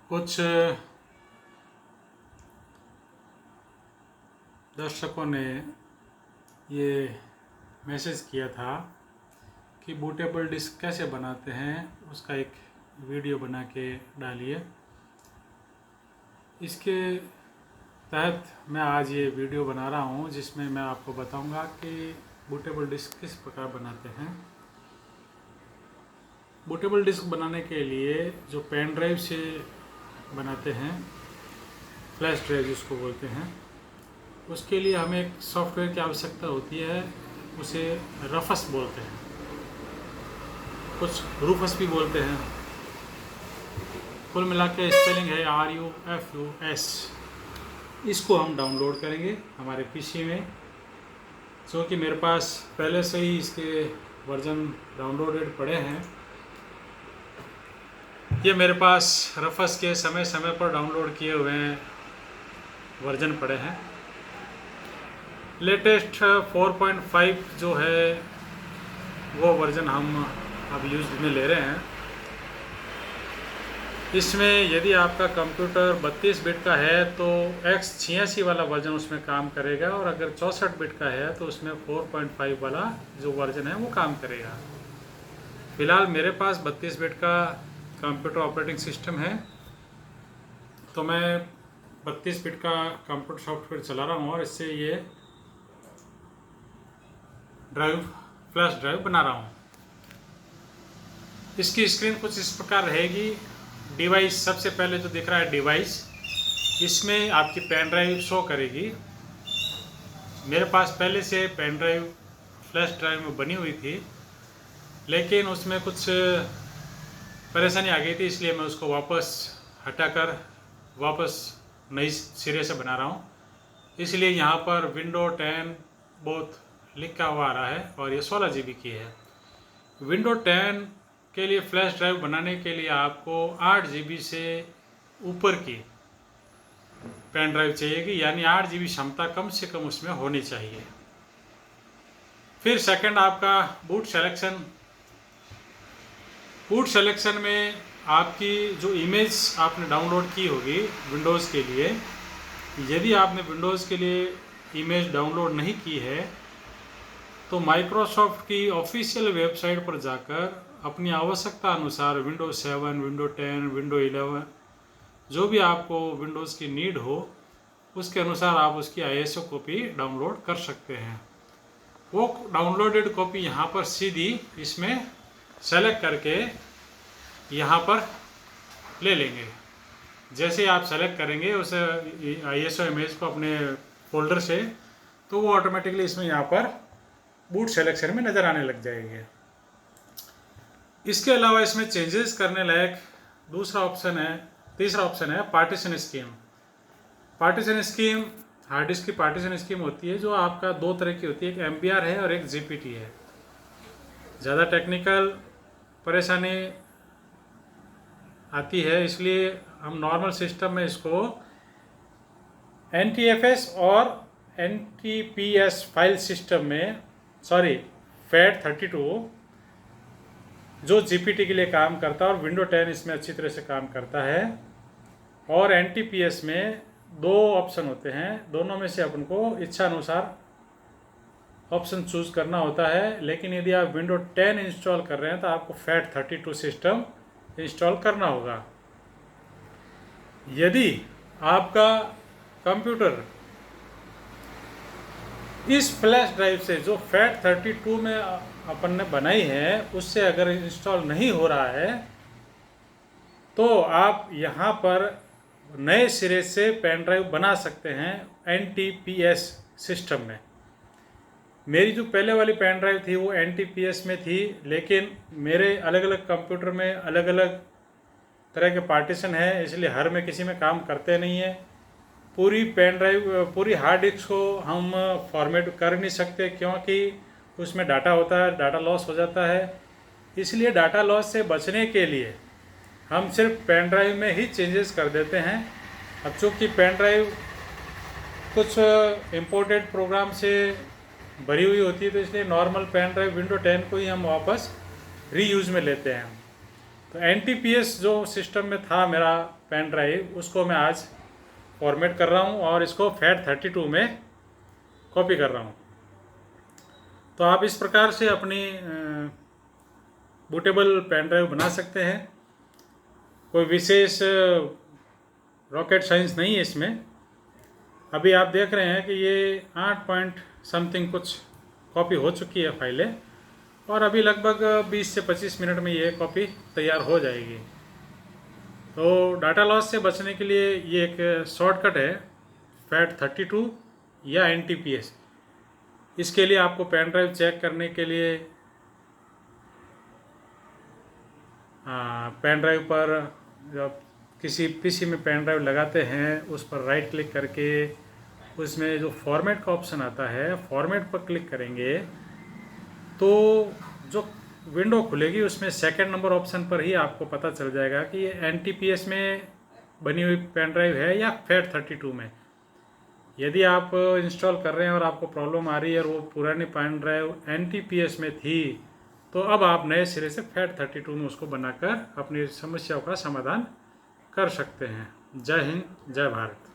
कुछ दर्शकों ने ये मैसेज किया था कि बूटेबल डिस्क कैसे बनाते हैं, उसका एक वीडियो बना के डालिए। इसके तहत मैं आज ये वीडियो बना रहा हूँ जिसमें मैं आपको बताऊंगा कि बूटेबल डिस्क किस प्रकार बनाते हैं। बूटेबल डिस्क बनाने के लिए जो पेन ड्राइव से बनाते हैं, फ्लैश ड्राइव जिसको बोलते हैं, उसके लिए हमें एक सॉफ्टवेयर की आवश्यकता होती है। उसे रफस बोलते हैं, कुछ रूफस भी बोलते हैं। कुल मिला के स्पेलिंग है RUFUS। इसको हम डाउनलोड करेंगे हमारे पीसी में, क्योंकि मेरे पास पहले से ही इसके वर्जन डाउनलोडेड पड़े हैं। ये मेरे पास रफस के समय समय पर डाउनलोड किए हुए वर्जन पड़े हैं। लेटेस्ट 4.5 जो है वो वर्जन हम अब यूज में ले रहे हैं। इसमें यदि आपका कंप्यूटर 32 बिट का है तो X86 वाला वर्जन उसमें काम करेगा, और अगर 64 बिट का है तो उसमें 4.5 वाला जो वर्जन है वो काम करेगा। फ़िलहाल मेरे पास 32 बिट का कंप्यूटर ऑपरेटिंग सिस्टम है, तो मैं 32 बिट का कंप्यूटर सॉफ्टवेयर चला रहा हूँ और इससे ये फ्लैश ड्राइव बना रहा हूँ। इसकी स्क्रीन कुछ इस प्रकार रहेगी। डिवाइस सबसे पहले जो दिख रहा है डिवाइस, इसमें आपकी पेन ड्राइव शो करेगी। मेरे पास पहले से पेन ड्राइव फ्लैश ड्राइव में बनी हुई थी, लेकिन उसमें कुछ परेशानी आ गई थी, इसलिए मैं उसको वापस हटाकर वापस नई सिरे से बना रहा हूँ। इसलिए यहाँ पर विंडो 10 बोथ लिखा हुआ आ रहा है और ये 16 GB की है। विंडो 10 के लिए फ्लैश ड्राइव बनाने के लिए आपको 8 GB से ऊपर की पेन ड्राइव चाहिएगी, यानी 8 GB क्षमता कम से कम उसमें होनी चाहिए। फिर सेकंड आपका बूट सिलेक्शन। बूट सिलेक्शन में आपकी जो इमेज आपने डाउनलोड की होगी विंडोज़ के लिए, यदि आपने विंडोज़ के लिए इमेज डाउनलोड नहीं की है तो माइक्रोसॉफ्ट की ऑफिशियल वेबसाइट पर जाकर अपनी आवश्यकता अनुसार विंडोज 7, विंडो 10, विंडो 11 जो भी आपको विंडोज़ की नीड हो उसके अनुसार आप उसकी ISO कॉपी डाउनलोड कर सकते हैं। वो डाउनलोडेड कॉपी यहाँ पर सीधी इसमें सेलेक्ट करके यहाँ पर ले लेंगे। जैसे आप सेलेक्ट करेंगे उस ISO इमेज को अपने फोल्डर से, तो वो ऑटोमेटिकली इसमें यहाँ पर बूट सिलेक्शन में नज़र आने लग जाएंगे। इसके अलावा इसमें चेंजेस करने लायक तीसरा ऑप्शन है partition scheme. Partition scheme hard disk की पार्टीशन स्कीम होती है, जो आपका दो तरह की होती है, एक MBR है और एक GPT है। ज़्यादा टेक्निकल परेशानी आती है, इसलिए हम नॉर्मल सिस्टम में इसको NTFS और NTPS फाइल सिस्टम में FAT32 जो GPT के लिए काम करता है और विंडो 10 इसमें अच्छी तरह से काम करता है, और NTPS में दो ऑप्शन होते हैं, दोनों में से अपन को इच्छा अनुसार ऑप्शन चूज़ करना होता है। लेकिन यदि आप विंडो 10 इंस्टॉल कर रहे हैं तो आपको FAT32 सिस्टम इंस्टॉल करना होगा। यदि आपका कंप्यूटर इस फ्लैश ड्राइव से जो FAT32 में अपन ने बनाई है उससे अगर इंस्टॉल नहीं हो रहा है तो आप यहाँ पर नए सिरे से पेन ड्राइव बना सकते हैं NTPS सिस्टम में। मेरी जो पहले वाली पेन ड्राइव थी वो NTPS में थी, लेकिन मेरे अलग अलग कंप्यूटर में अलग अलग तरह के पार्टीशन है, इसलिए हर में किसी में काम करते नहीं है। पूरी पेन ड्राइव, पूरी हार्ड डिस्क को हम फॉर्मेट कर नहीं सकते, क्योंकि उसमें डाटा होता है, डाटा लॉस हो जाता है। इसलिए डाटा लॉस से बचने के लिए हम सिर्फ पेन ड्राइव में ही चेंजेस कर देते हैं। अब चूँकि पेन ड्राइव कुछ इम्पोर्टेड प्रोग्राम से भरी हुई होती है, तो इसलिए नॉर्मल पेन ड्राइव विंडो 10 को ही हम वापस रीयूज़ में लेते हैं। तो NTPS जो सिस्टम में था मेरा पेन ड्राइव, उसको मैं आज फॉर्मेट कर रहा हूँ और इसको FAT32 में कॉपी कर रहा हूँ। तो आप इस प्रकार से अपनी बूटेबल पेन ड्राइव बना सकते हैं। कोई विशेष रॉकेट साइंस नहीं है इसमें। अभी आप देख रहे हैं कि ये 8 पॉइंट समथिंग कुछ कॉपी हो चुकी है फाइलें, और अभी लगभग 20 से 25 मिनट में ये कॉपी तैयार हो जाएगी। तो डाटा लॉस से बचने के लिए ये एक शॉर्टकट है FAT32 या NTPS। इसके लिए आपको पेन ड्राइव चेक करने के लिए पेन ड्राइव पर, जब किसी पीसी में पेन ड्राइव लगाते हैं, उस पर राइट क्लिक करके उसमें जो फॉर्मेट का ऑप्शन आता है, फॉर्मेट पर क्लिक करेंगे तो जो विंडो खुलेगी उसमें सेकंड नंबर ऑप्शन पर ही आपको पता चल जाएगा कि ये NTPS में बनी हुई पेन ड्राइव है या FAT32 में। यदि आप इंस्टॉल कर रहे हैं और आपको प्रॉब्लम आ रही है और वो पुरानी पेन ड्राइव NTPS में थी, तो अब आप नए सिरे से FAT32 में उसको बनाकर अपनी समस्याओं का समाधान कर सकते हैं। जय हिंद, जय भारत।